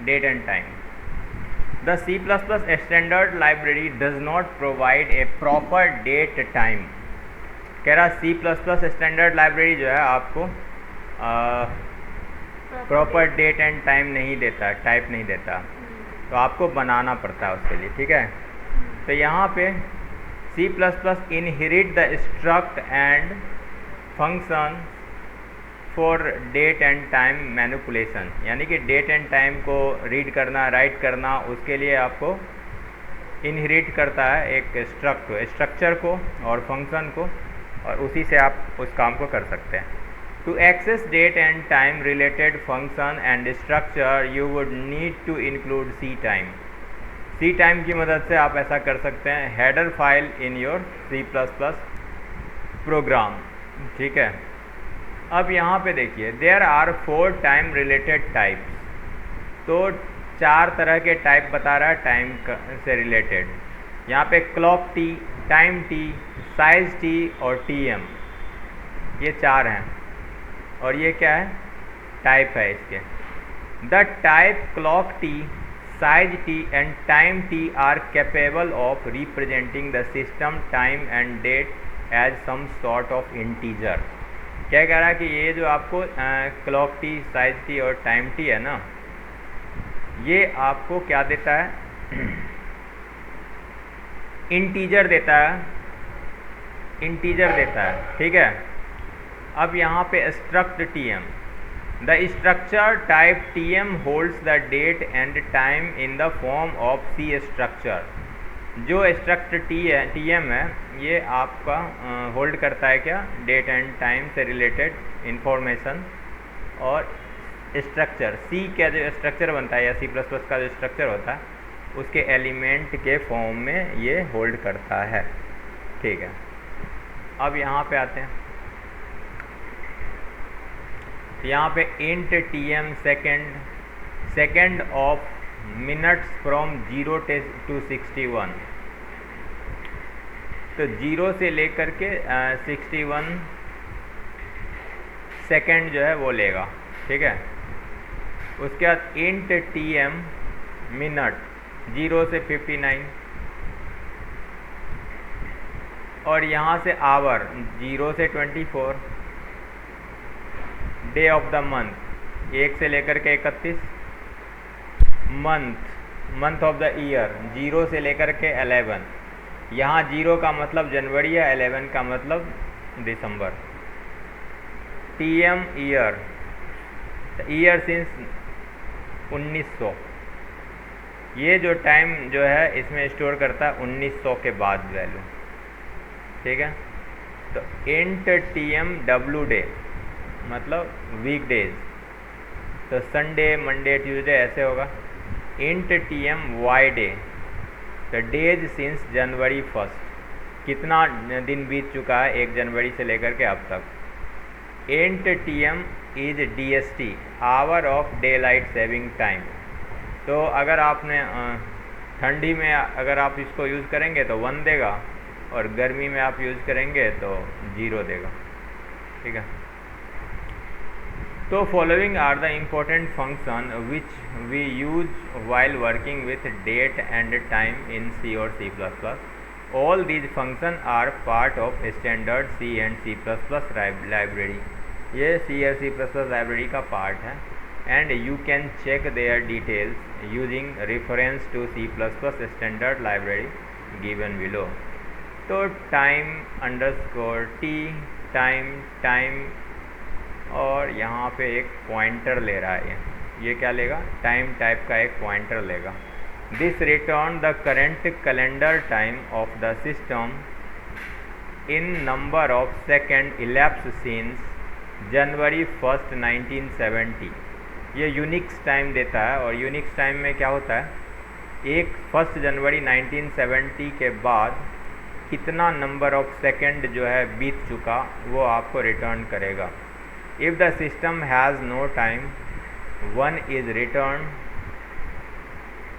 Date and time. The C++ standard library does not provide a proper date time. कह रहा C++ standard library जो है आपको proper date and time नहीं देता, टाइप नहीं देता, तो आपको बनाना पड़ता है उसके लिए, ठीक है। तो यहाँ पे C++ inherit the struct and function for date and time manipulation, यानी कि डेट एंड टाइम को रीड करना, राइट करना, उसके लिए आपको इनहेरिट करता है एक स्ट्रक्चर को और फंक्शन को, और उसी से आप उस काम को कर सकते हैं। To access date and time related function and structure you would need to include C time. C time की मदद से आप ऐसा कर सकते हैं, header file in your C++ program, ठीक है। अब यहाँ पे देखिए, there are 4 time related types, तो 4 तरह के टाइप बता रहा है टाइम से रिलेटेड। यहाँ पे clock T, time T, size T और TM, ये 4 हैं, और ये क्या है, टाइप है इसके। The type clock T, size T and time T are capable of representing the system time and date as some sort of integer. क्या कह रहा है कि ये जो आपको क्लॉक टी, साइज टी और टाइम टी है ना, ये आपको क्या देता है, इंटीजर देता है, इंटीजर देता है, ठीक है। अब यहाँ पे struct TM, the structure type TM holds the date and time in the form of C structure. जो स्ट्रक्ट TM है, ये आपका होल्ड करता है क्या, डेट एंड टाइम से रिलेटेड इंफॉर्मेशन, और स्ट्रक्चर C का जो स्ट्रक्चर बनता है या C++ का जो स्ट्रक्चर होता है, उसके एलिमेंट के फॉर्म में ये होल्ड करता है, ठीक है। अब यहाँ पे आते हैं, यहाँ पे int TM second of minutes from 0 to 61, तो 0 से लेकर के 61 सेकेंड जो है वो लेगा, ठीक है। उसके बाद इंट TM मिनट 0 से 59, और यहाँ से आवर 0 से 24, डे ऑफ द मंथ 1 से लेकर के 31, मंथ ऑफ द ईयर 0 से लेकर के 11, यहाँ 0 का मतलब जनवरी है, 11 का मतलब दिसंबर। TM ईयर सिंस 1900, ये जो टाइम जो है इसमें स्टोर करता है 1900 के बाद वैल्यू, ठीक है। तो इंट TM डे मतलब वीक डेज, तो संडे, मंडे, ट्यूसडे ऐसे होगा। इंट TM डे, तो डेज सिंस जनवरी 1, कितना दिन बीत चुका है 1 जनवरी से लेकर के अब तक। Int TM is DST, hour of day light saving time, तो अगर आपने ठंडी में अगर आप इसको यूज़ करेंगे तो 1 देगा, और गर्मी में आप यूज़ करेंगे तो 0 देगा, ठीक है। तो following are the important function which we use while working with date and time in C और C++। All these function are part of standard C and C++ library. ये C और C++ लाइब्रेरी का part है, and you can check their details using reference to C++ standard library given below. तो time underscore T, time, और यहाँ पे एक pointer ले रहा है, ये क्या लेगा, टाइम टाइप का एक पॉइंटर लेगा। This return the current calendar time of the system in number of second elapse since January 1, 1970। ये यूनिक्स टाइम देता है, और यूनिक्स टाइम में क्या होता है, 1 जनवरी 1970 के बाद कितना नंबर ऑफ सेकेंड जो है बीत चुका, वो आपको रिटर्न करेगा। If the system has no time 1 is return,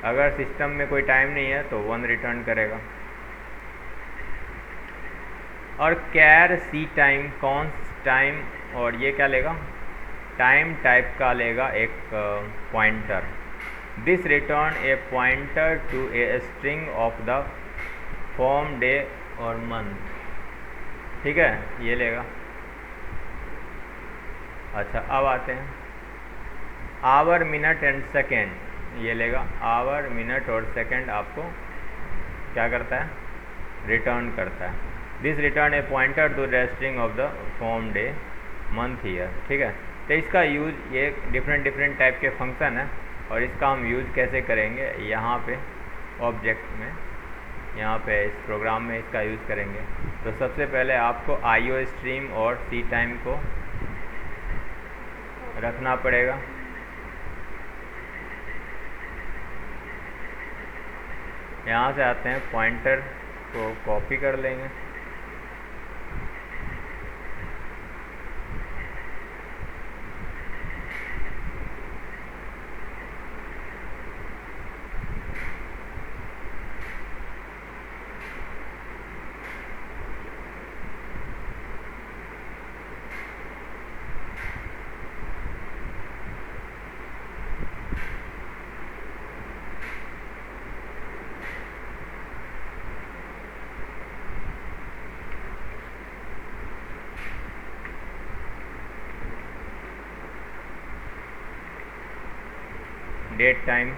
अगर सिस्टम में कोई टाइम नहीं है तो 1 रिटर्न करेगा। और char C time, const time, और ये क्या लेगा, टाइम टाइप का लेगा एक pointer. This return a pointer to a string of the form day और मंथ। ठीक है, ये लेगा। अच्छा, अब आते हैं आवर, मिनट एंड सेकेंड, ये लेगा। आवर, मिनट और सेकेंड आपको क्या करता है, रिटर्न करता है। This return a pointer to the string of the form day month year. ठीक है, तो इसका यूज़, ये डिफरेंट टाइप के फंक्शन है और इसका हम यूज़ कैसे करेंगे, यहाँ पे ऑब्जेक्ट में, यहाँ पे इस प्रोग्राम में इसका यूज़ करेंगे। तो सबसे पहले आपको IO स्ट्रीम और सी टाइम को रखना पड़ेगा। यहाँ से आते हैं, पॉइंटर को कॉपी कर लेंगे। डेट टाइम,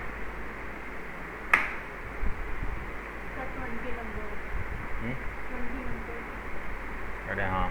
अरे हाँ,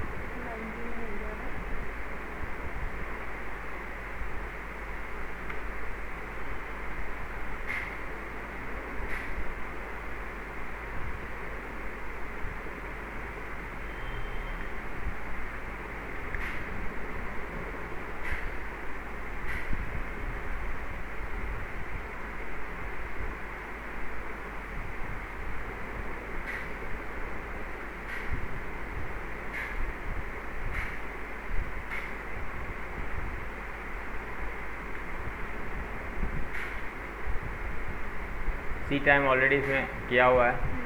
सी टाइम ऑलरेडी इसमें किया हुआ है।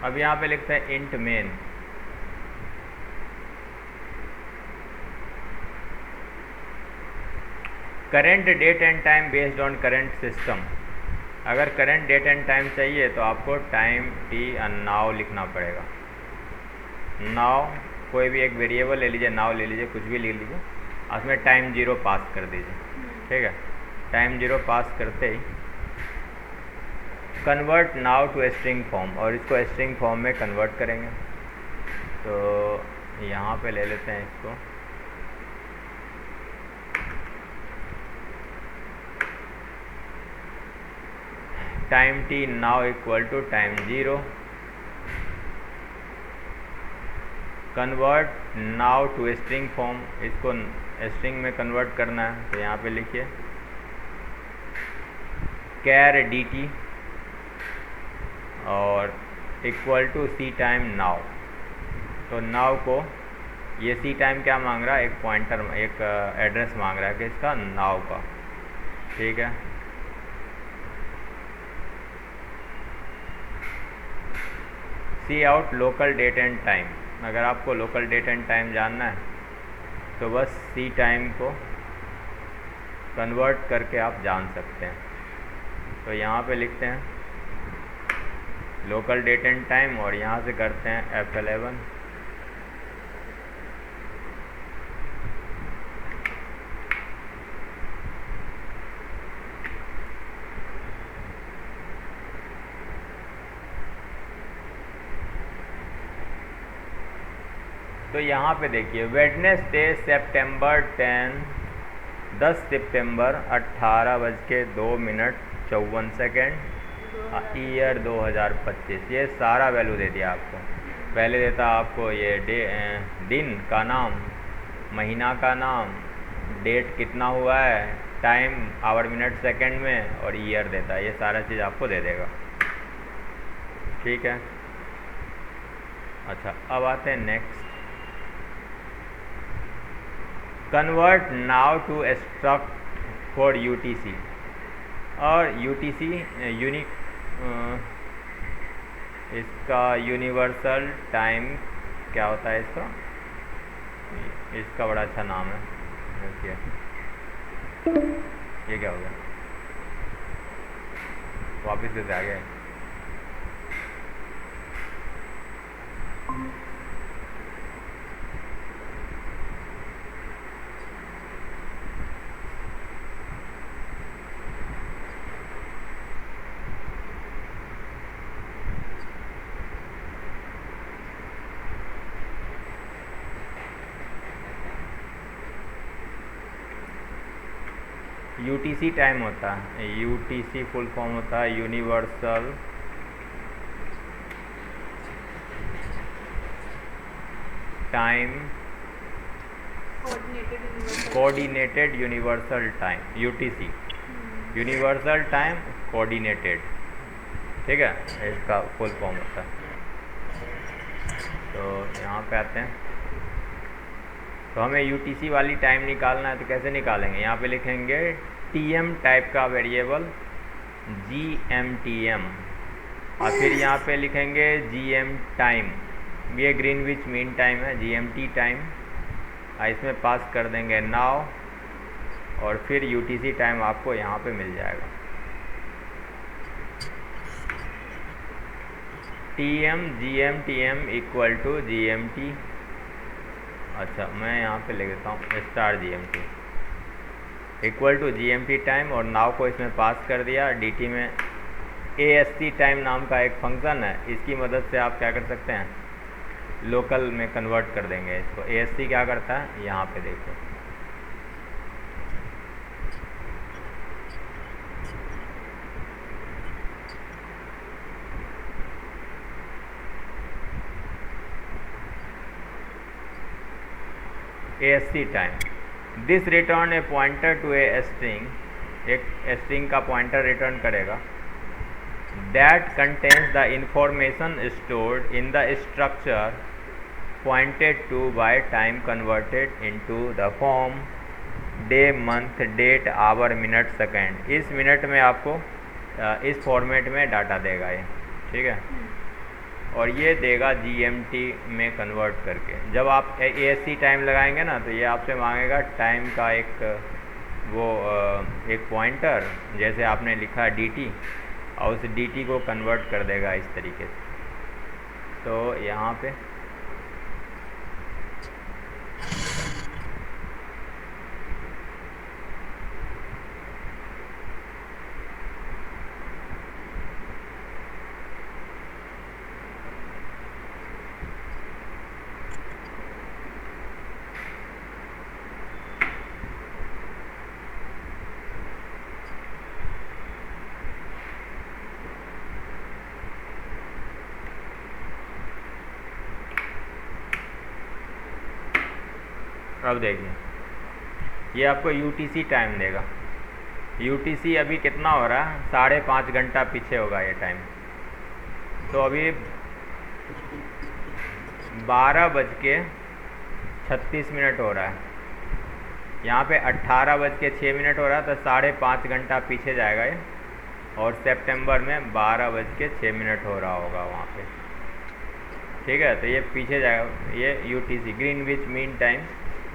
अब यहाँ पे लिखते हैं int main. Current date and time based on current system. अगर करेंट डेट एंड टाइम चाहिए तो आपको टाइम टी नाउ लिखना पड़ेगा। नाउ कोई भी एक वेरिएबल ले लीजिए, नाउ ले लीजिए, कुछ भी ले लीजिए, उसमें टाइम 0 पास कर दीजिए। ठीक है, टाइम 0 पास करते ही convert now to string form, और इसको स्ट्रिंग फॉर्म में कन्वर्ट करेंगे। तो यहाँ पे ले लेते हैं इसको, time T now equal to time 0, convert now to string form, इसको स्ट्रिंग में कन्वर्ट करना है। तो यहाँ पे लिखिए कैर डी टी और equal to C time now. तो नाउ को, ये सी टाइम क्या मांग रहा है, एक पॉइंटर, एक एड्रेस मांग रहा है कि इसका नाउ का। ठीक है, cout local date and time. अगर आपको लोकल डेट एंड टाइम जानना है तो बस सी टाइम को कन्वर्ट करके आप जान सकते हैं। तो यहाँ पे लिखते हैं लोकल डेट एंड टाइम और यहाँ से करते हैं F11। तो यहाँ पे देखिए वेडनेसडे सितंबर 10 सितंबर 18:02 ईयर 2025। ये सारा वैल्यू दे दिया आपको। पहले देता आपको ये दिन का नाम, महीना का नाम, डेट कितना हुआ है, टाइम आवर मिनट सेकंड में और ईयर देता है, ये सारा चीज़ आपको दे देगा। ठीक है। अच्छा, अब आते हैं next, convert now to struct for UTC. और यूटीसी यूनिक इसका यूनिवर्सल टाइम क्या होता है इसका बड़ा अच्छा नाम है। देखिए ये क्या हो गया, वापस से आ गया। यूटीसी टाइम होता है, यूटीसी फुल फॉर्म होता है universal time coordinated universal time, UTC universal time coordinated. ठीक है, इसका फुल फॉर्म होता है। तो यहाँ पे आते हैं, तो हमें यूटीसी वाली टाइम निकालना है, तो कैसे निकालेंगे? यहाँ पे लिखेंगे टीएम टाइप का वेरिएबल GMTM, और फिर यहाँ पे लिखेंगे GM टाइम, ये ग्रीनविच मीन टाइम है, GMT टाइम, इसमें पास कर देंगे नाउ, और फिर यूटीसी टाइम आपको यहाँ पे मिल जाएगा। TM GMTM equal to GMT। अच्छा, मैं यहाँ पे ले लेता हूँ star GMT equal to GMT time, और नाव को इसमें पास कर दिया। DT में AST टाइम नाम का एक फंक्शन है, इसकी मदद से आप क्या कर सकते हैं, लोकल में कन्वर्ट कर देंगे इसको। AST क्या करता है, यहाँ पे देखो, AST time, this return a pointer to a string, एक स्ट्रिंग का पॉइंटर रिटर्न करेगा, that contains the information stored in the structure pointed to by time converted into the form day month date hour minute second. इस minute में आपको इस format में data देगा ये। ठीक है, और ये देगा GMT में कन्वर्ट करके। जब आप AST टाइम लगाएंगे ना, तो ये आपसे मांगेगा टाइम का एक पॉइंटर, जैसे आपने लिखा DT, और उस DT को कन्वर्ट कर देगा इस तरीके से। तो यहाँ पे अब देखिए, ये आपको UTC टाइम देगा। UTC अभी कितना हो रहा है, 5.5 घंटा पीछे होगा ये टाइम। तो अभी 12:36 हो रहा है, यहाँ पे 18:06 हो रहा है, तो 5.5 घंटा पीछे जाएगा ये, और सितंबर में 12:06 हो रहा होगा वहाँ पे। ठीक है, तो ये पीछे जाएगा। ये UTC ग्रीनविच मीन टाइम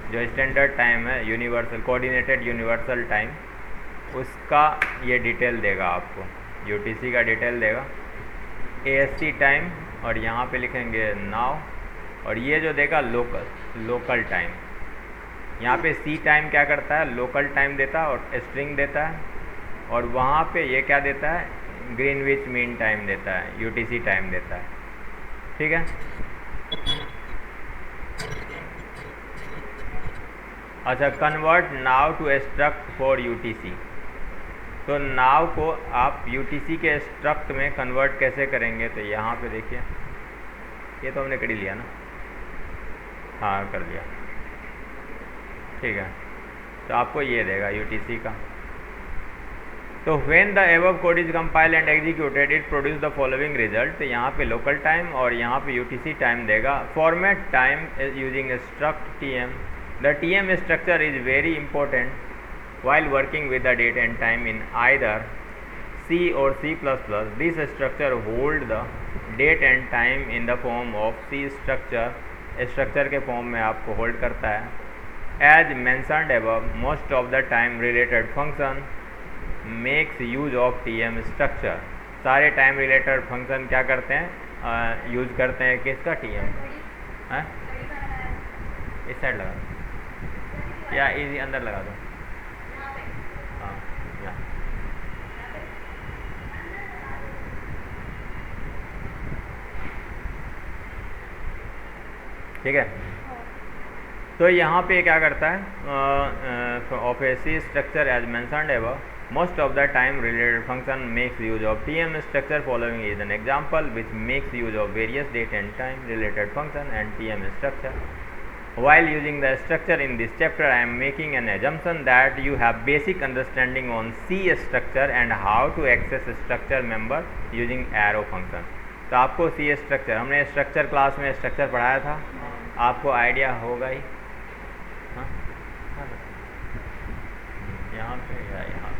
जो स्टैंडर्ड टाइम है, यूनिवर्सल कोऑर्डिनेटेड यूनिवर्सल टाइम, उसका ये डिटेल देगा आपको, UTC का डिटेल देगा। AST टाइम, और यहाँ पे लिखेंगे नाउ, और ये जो देगा लोकल टाइम। यहाँ पे C टाइम क्या करता है, लोकल टाइम देता है और स्ट्रिंग देता है, और वहाँ पे ये क्या देता है, ग्रीनविच मीन टाइम देता है, UTC टाइम देता है। ठीक है, अच्छा, convert now to struct for UTC। तो नाव को आप UTC के स्ट्रक्ट में कन्वर्ट कैसे करेंगे? तो यहाँ पे देखिए, ये तो हमने कर ही लिया ना, हाँ कर लिया। ठीक है, तो आपको ये देगा UTC का तो when the above code is compile and executed it produce the following result. यहाँ पे लोकल टाइम और यहाँ पे यूटीसी टाइम देगा। Format time using struct TM. The TM structure is very important while working with the date and time in either C or C++. This structure hold the date and time in the form of C structure. Structure के form में आपको hold करता है। As mentioned above, most of the time related function makes use of TM structure. सारे time related function क्या करते हैं, use करते हैं किसका, TM है। इस साइड लगा दो या इसी अंदर लगा दो। ठीक है, तो यहाँ पे क्या करता है, of a C structure as mentioned above, most of the time related function makes use of TM structure. Following is an example which makes use of various date and time related function and TM structure. While using the structure in this chapter, I am making an assumption that you have basic understanding on C structure and how to access structure member using arrow function. तो आपको C structure, हमने structure class में structure पढ़ाया था, आपको idea होगा ही। हाँ, यहाँ पे या यहाँ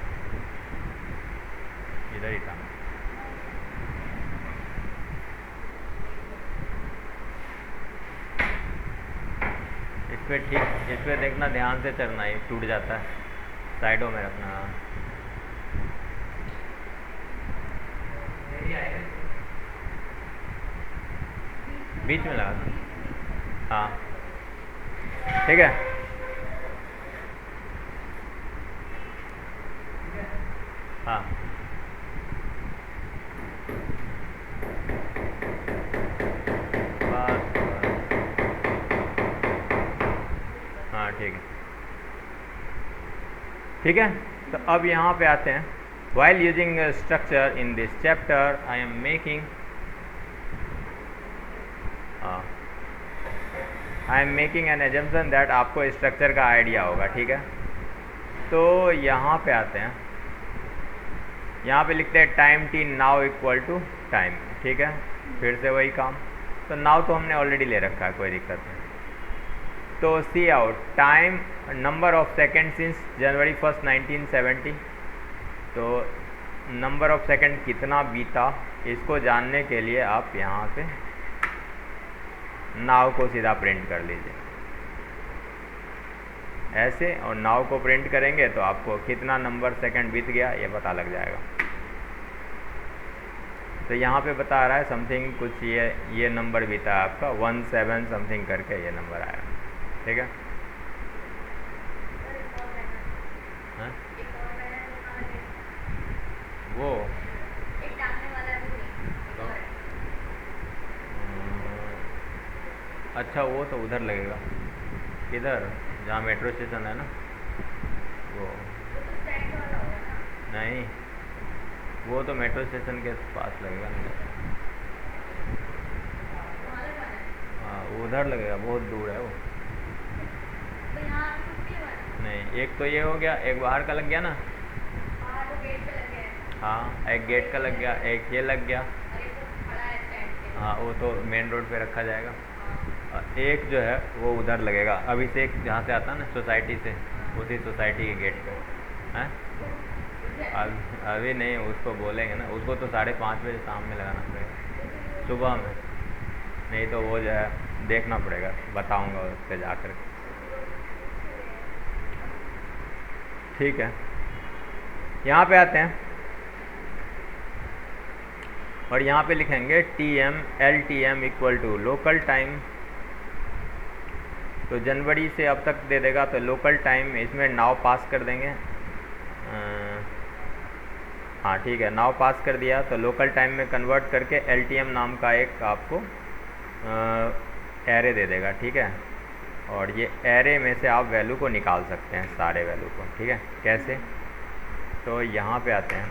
इधर ही था। इसमें ठीक, इसमें देखना, ध्यान से चलना, ये टूट जाता है, साइडों में रखना। बीच में लगा दो। हाँ ठीक है, हाँ हाँ ठीक है, ठीक है। तो अब यहाँ पे आते हैं। While using a structure in this chapter, I am making an assumption that आपको स्ट्रक्चर का आइडिया होगा। ठीक है, तो यहाँ पे आते हैं, यहाँ पे लिखते हैं time T now equal to time. ठीक है, फिर से वही काम। तो नाउ तो हमने ऑलरेडी ले रखा है, कोई दिक्कत नहीं। तो cout time number of second since January 1, 1970। तो नंबर ऑफ सेकेंड कितना बीता, इसको जानने के लिए आप यहाँ पे नाव को सीधा प्रिंट कर लीजिए ऐसे, और नाव को प्रिंट करेंगे तो आपको कितना नंबर सेकंड बीत गया ये पता लग जाएगा। तो यहाँ पे बता रहा है समथिंग कुछ, ये नंबर बीता है आपका 17 समथिंग करके ये नंबर आया। ठीक है, हाँ? वो अच्छा, वो तो उधर लगेगा, किधर, जहाँ मेट्रो स्टेशन है ना, वो नहीं, वो तो मेट्रो स्टेशन के पास लगेगा ना। हाँ उधर लगेगा, बहुत दूर है वो। नहीं, एक तो ये हो गया, एक बाहर का लग गया ना। हाँ, एक गेट का लग गया, एक ये लग गया। हाँ, वो तो मेन रोड पे रखा जाएगा। एक जो है वो उधर लगेगा, अभिषेक जहाँ से आता है ना सोसाइटी से, उसी सोसाइटी के गेट पे हैं। अभी नहीं, उसको बोलेंगे ना, उसको तो 5:30 बजे शाम में लगाना पड़ेगा, सुबह में नहीं तो वो जो है देखना पड़ेगा, बताऊंगा उस पर जाकर। ठीक है, यहाँ पे आते हैं और यहाँ पे लिखेंगे TM LTM equal to local time. तो जनवरी से अब तक दे देगा, तो लोकल टाइम इसमें नाव पास कर देंगे। हाँ ठीक है, नाव पास कर दिया तो लोकल टाइम में कन्वर्ट करके LTM नाम का एक आपको एरे दे देगा। ठीक है, और ये एरे में से आप वैल्यू को निकाल सकते हैं, सारे वैल्यू को। ठीक है, कैसे, तो यहाँ पे आते हैं,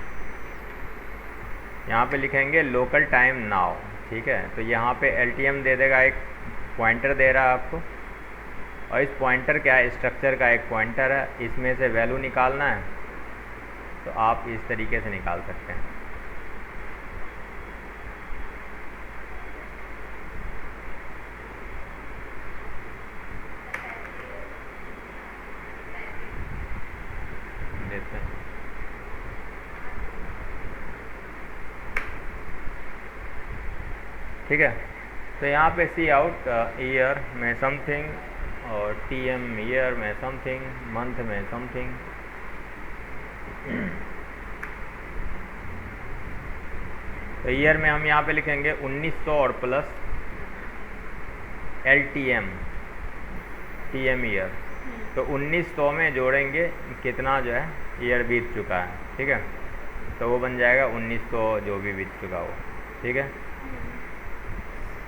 यहाँ पे लिखेंगे लोकल टाइम नाउ। ठीक है, तो यहाँ पे LTM दे देगा, एक पॉइंटर दे रहा है आपको, और इस पॉइंटर क्या है, स्ट्रक्चर का एक पॉइंटर है, इसमें से वैल्यू निकालना है। तो आप इस तरीके से निकाल सकते हैं। देते हैं ठीक है। तो यहाँ पे सी आउट ईयर में समथिंग और टी एम ईयर में समथिंग, मंथ में समथिंग। तो ईयर में हम यहाँ पे लिखेंगे 1900 और plus L T M year. तो 1900 में जोड़ेंगे कितना जो है ईयर बीत चुका है, ठीक है। तो वो बन जाएगा 1900 जो भी बीत चुका हो, ठीक है।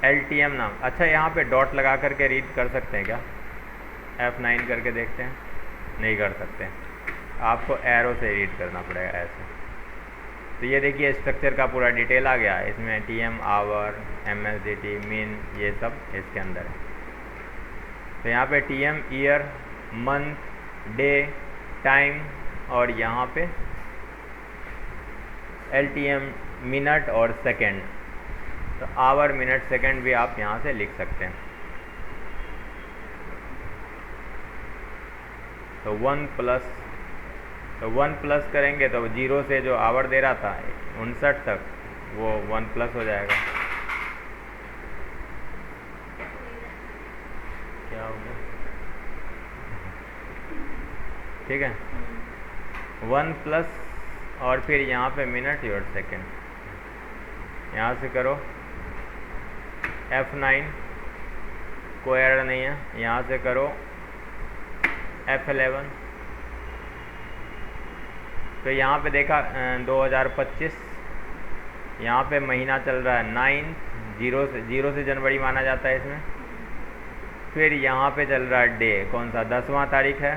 एल टी एम नाम, अच्छा यहाँ पे डॉट लगा करके रीड कर सकते हैं क्या? F9 करके देखते हैं, नहीं कर सकते, आपको एरो से रीड करना पड़ेगा ऐसे। तो ये देखिए स्ट्रक्चर का पूरा डिटेल आ गया इसमें, T M, hour, MSDT, mean, ये सब इसके अंदर है। तो यहाँ पे T M year, month, day, time, और यहाँ पे एल टी एम मिनट और सेकेंड। तो आवर, मिनट, सेकेंड भी आप यहाँ से लिख सकते हैं। तो 1 प्लस करेंगे तो 0 से जो आवर दे रहा था 59 तक, वो 1 प्लस हो जाएगा। क्या हो गया? ठीक है, 1 प्लस और फिर यहाँ पे मिनट और सेकेंड, यहाँ से करो F9, कोई एरर नहीं है। यहाँ से करो F11। तो यहाँ पे देखा 2025, यहाँ पे महीना चल रहा है 9, 0 से जनवरी माना जाता है इसमें। फिर यहाँ पे चल रहा है डे, कौन सा, 10वां तारीख है।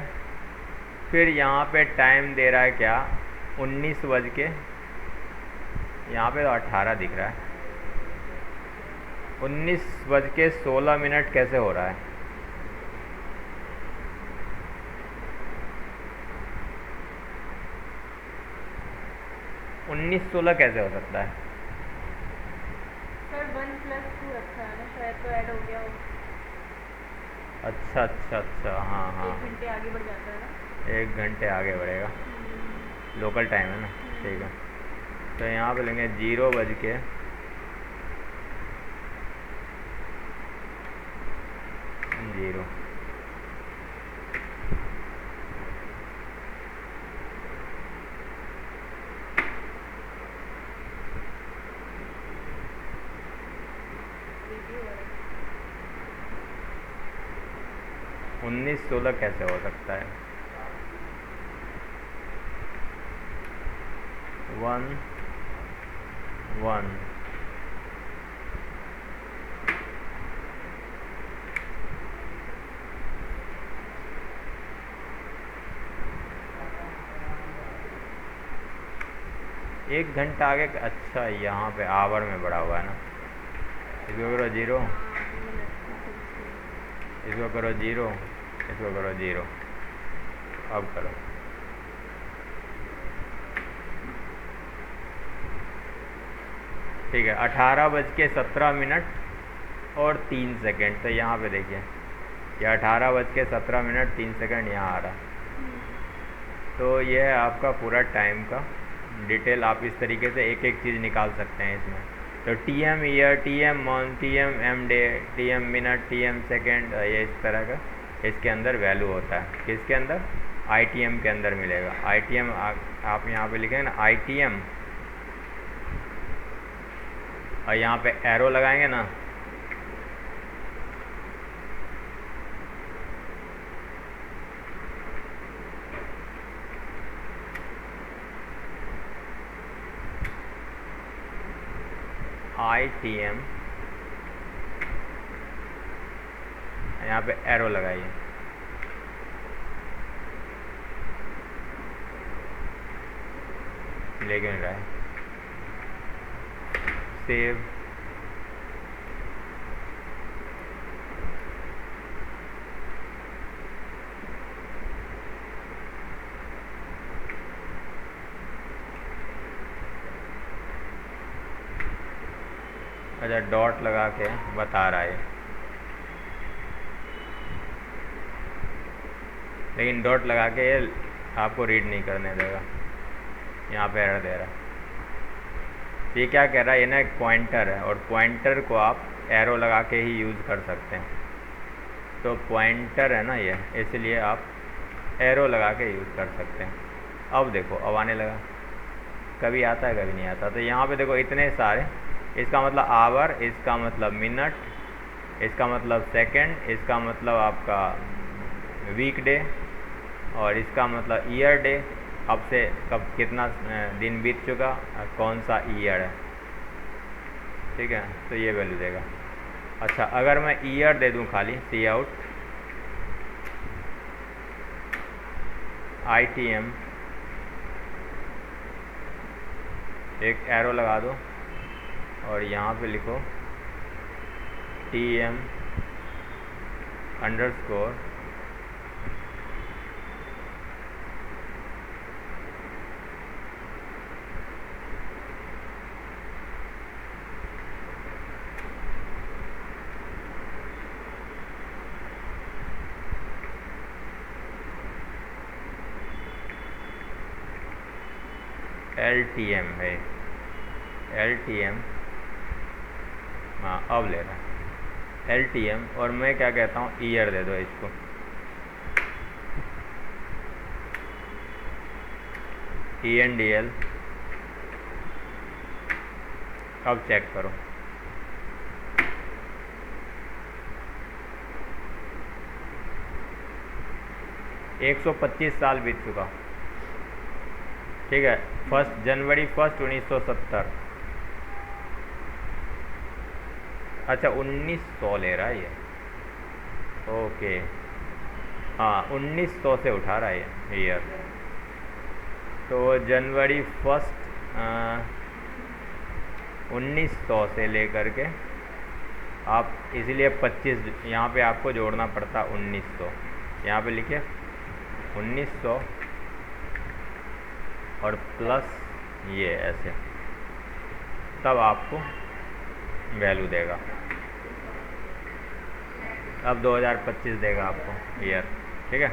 फिर यहाँ पे टाइम दे रहा है क्या, 19 बज के, यहाँ पे तो 18 दिख रहा है, 19:16 कैसे हो रहा है? उन्नीस 16 कैसे हो सकता है? सर 1+2 रखा है ना, शायद तो ऐड हो गया हो। अच्छा, हाँ 1 घंटे आगे बढ़ जाता है ना। 1 घंटे आगे बढ़ेगा, लोकल टाइम है ना, ठीक है। तो यहाँ पे लेंगे 0 बज के 0। उन्नीस 16 कैसे हो सकता है? 1 1 1 घंटा आगे। अच्छा, यहाँ पे आवर में बढ़ा हुआ है ना, इसको करो 0, इसको करो 0, इसको करो 0। अब करो, ठीक है। 18:17 और 3 सेकेंड। तो यहाँ पे देखिए ये 18:17 यहाँ आ रहा। तो ये है आपका पूरा टाइम का डिटेल। आप इस तरीके से एक एक चीज़ निकाल सकते हैं इसमें। तो T M year, T M month, T M day, T M minute, T M second, ये इस तरह का इसके अंदर वैल्यू होता है। किसके अंदर? ITM के अंदर मिलेगा। ITM आप यहाँ पे लिखेंगे ना ITM, और यहाँ पे एरो लगाएंगे ना, ITM, यहाँ पे एरो लगाइए। लेकिन रहा है सेव। अच्छा डॉट लगा के बता रहा है, लेकिन डॉट लगा के ये आपको रीड नहीं करने देगा, यहाँ पे एरर दे रहा है। ये क्या कह रहा है, ये ना एक पॉइंटर है और पॉइंटर को आप एरो लगा के ही यूज़ कर सकते हैं। तो पॉइंटर है ना ये, इसलिए आप एरो लगा के यूज़ कर सकते हैं। अब देखो अब आने लगा, कभी आता है कभी नहीं आता। तो यहाँ पे देखो इतने सारे, इसका मतलब आवर, इसका मतलब मिनट, इसका मतलब सेकंड, इसका मतलब आपका वीकडे, और इसका मतलब ईयर डे, अब से कब कितना दिन बीत चुका, कौन सा ईयर है, ठीक है। तो ये वैल्यू देगा। अच्छा अगर मैं ईयर दे दूं खाली, सी आउट ITM, एक एरो लगा दो और यहाँ पे लिखो TM अंडरस्कोर LTM है, LTM, हाँ अब ले रहा है LTM, और मैं क्या कहता हूँ ईयर दे दो इसको, ENDL। अब चेक करो, एक 125 साल बीत चुका, ठीक है। 1 जनवरी 1970, अच्छा 1900 ले रहा है ये, ओके हाँ 1900 से उठा रहा है ईयर। तो जनवरी 1 1900 से लेकर के आप, इसलिए 25 यहाँ पे आपको जोड़ना पड़ता 1900, यहाँ पे लिखे 1900 और प्लस ये ऐसे, तब आपको वैल्यू देगा। अब 2025 देगा आपको ईयर, ठीक है।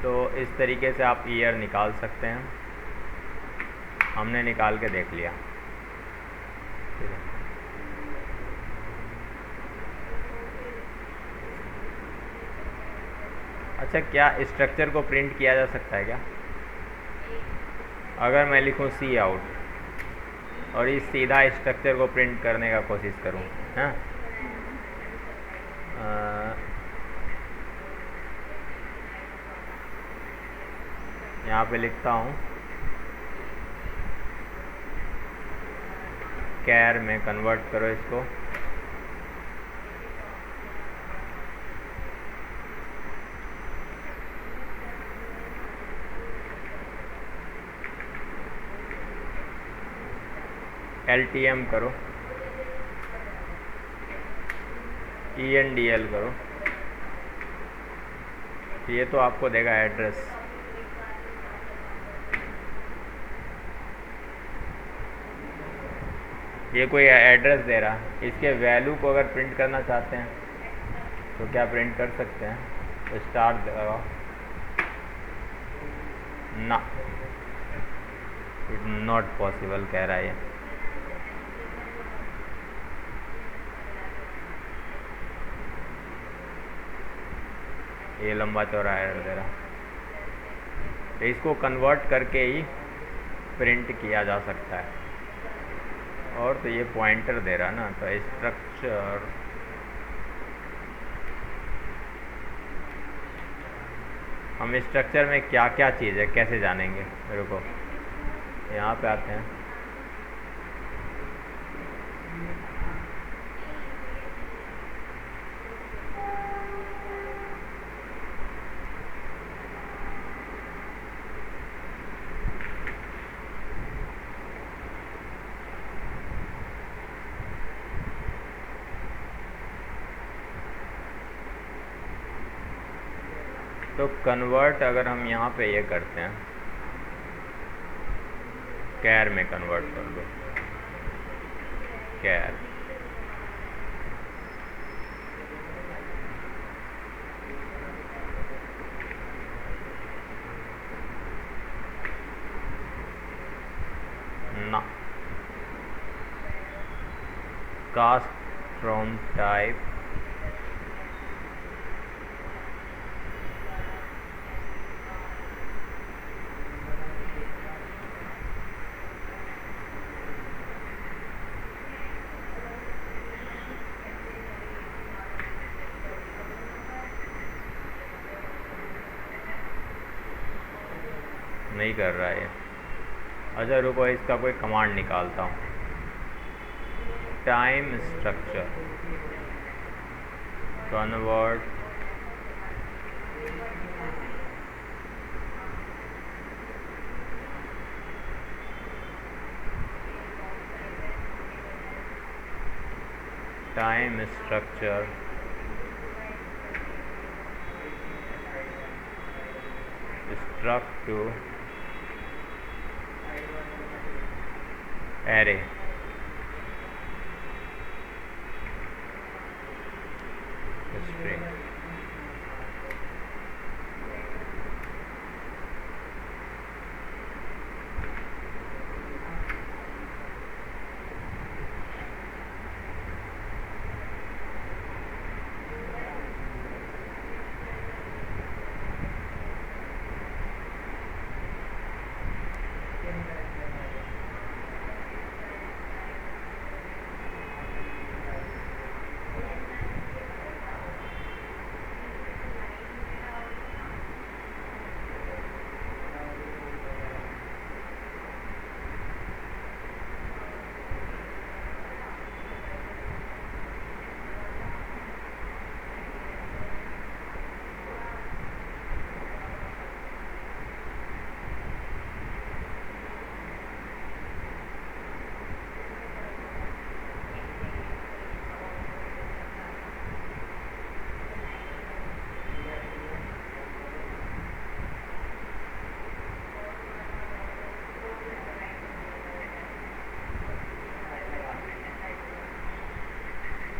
तो इस तरीके से आप ईयर निकाल सकते हैं, हमने निकाल के देख लिया, ठीक है। अच्छा क्या स्ट्रक्चर को प्रिंट किया जा सकता है क्या? अगर मैं लिखूँ सी आउट और इस सीधा स्ट्रक्चर को प्रिंट करने का कोशिश करूँ, हाँ यहाँ पे लिखता हूँ कैर में कन्वर्ट करो इसको, LTM करो, ENDL करो, ये तो आपको देगा एड्रेस। ये कोई एड्रेस दे रहा, इसके वैल्यू को अगर प्रिंट करना चाहते हैं तो क्या प्रिंट कर सकते हैं, तो स्टार लगाओ ना, इट नॉट पॉसिबल कह रहा है ये। ये लंबा चौड़ा एरर दे रहा, तो इसको कन्वर्ट करके ही प्रिंट किया जा सकता है। और तो ये पॉइंटर दे रहा ना, तो स्ट्रक्चर हम स्ट्रक्चर में क्या क्या चीज़ है कैसे जानेंगे, मेरे को यहाँ पे आते हैं। तो कन्वर्ट अगर हम यहाँ पे ये करते हैं, कैर में कन्वर्ट कर दो, care. Na. Cast from type नहीं कर रहा है। अच्छा रुको, इसका कोई कमांड निकालता हूँ। Time structure convert time structure struct to array. String.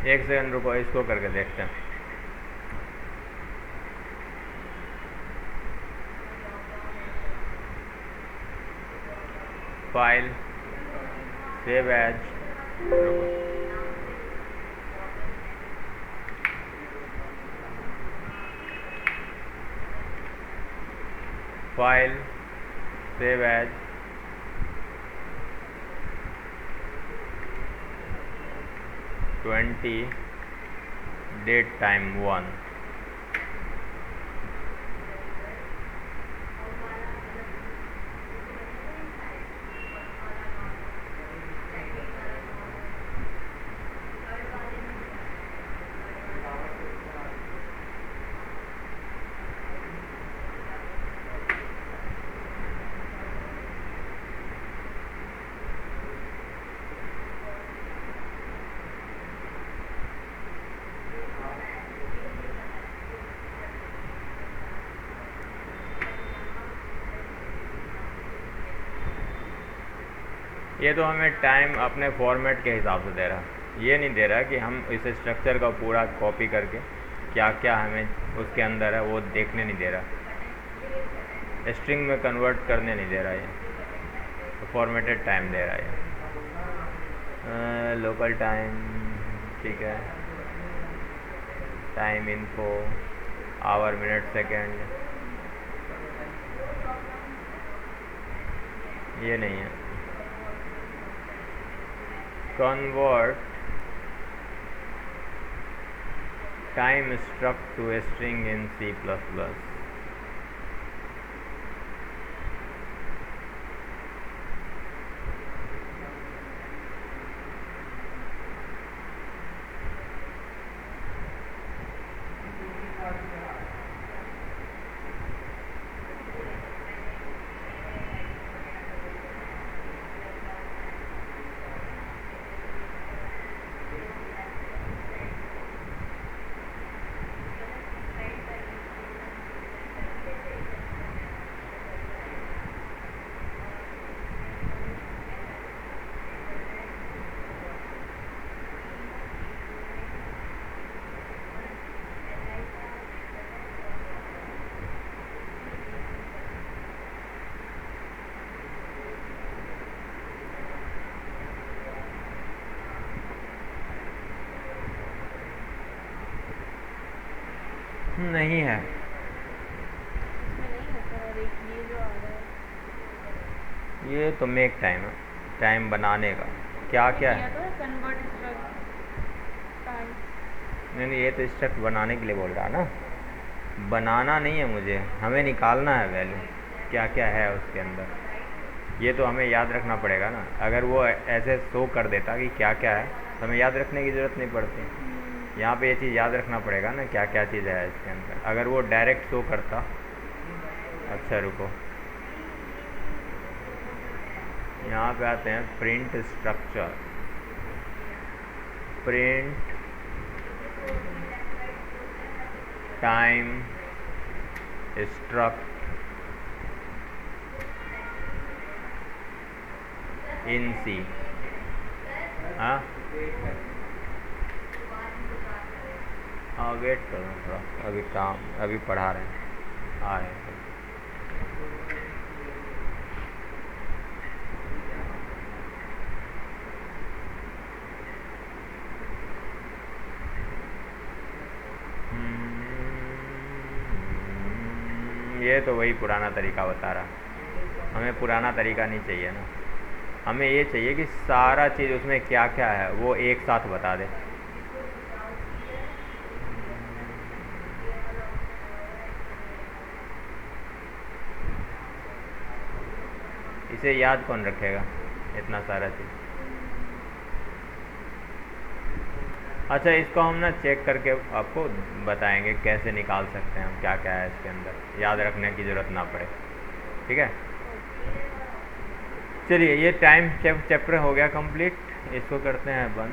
एक सेकंड रुको, इसको करके देखते हैं। File save as, file save as, date time 1। ये तो हमें टाइम अपने फॉर्मेट के हिसाब से दे रहा, ये नहीं दे रहा कि हम इस स्ट्रक्चर का पूरा कॉपी करके क्या क्या हमें उसके अंदर है वो देखने नहीं दे रहा, स्ट्रिंग में कन्वर्ट करने नहीं दे रहा है, तो फॉर्मेटेड टाइम दे रहा है। लोकल टाइम ठीक है, time info our minute second, ये नहीं है। Convert time struct to a string in C++। नहीं है, इसमें नहीं है सर। और एक ये जो आ रहा है, ये तो मेक टाइम है, टाइम बनाने का। क्या क्या दिया है? तो है कन्वर्ट स्ट्रक्ट टाइम। नहीं, ये तो स्ट्रक्ट बनाने के लिए बोल रहा है ना, बनाना नहीं है मुझे, हमें निकालना है वैल्यू क्या क्या है उसके अंदर। ये तो हमें याद रखना पड़ेगा ना, अगर वो ऐसे शो कर देता कि क्या क्या है तो हमें याद रखने की ज़रूरत नहीं पड़ती। यहाँ पे ये चीज़ याद रखना पड़ेगा ना क्या क्या चीज़ है इसके अंदर, अगर वो डायरेक्ट शो करता। अच्छा रुको, यहाँ पे आते हैं print structure, print time struct in C. हाँ हाँ, वेट करो थोड़ा, अभी काम, अभी पढ़ा रहे हैं, आ रहे हैं। ये तो वही पुराना तरीका बता रहा, हमें पुराना तरीका नहीं चाहिए ना, हमें ये चाहिए कि सारा चीज़ उसमें क्या क्या है वो एक साथ बता दे। इसे याद कौन रखेगा इतना सारा चीज़। अच्छा, इसको हम ना चेक करके आपको बताएंगे कैसे निकाल सकते हैं हम क्या क्या है इसके अंदर, याद रखने की ज़रूरत ना पड़े। ठीक है, चलिए ये टाइम चैप्टर हो गया कंप्लीट, इसको करते हैं बंद।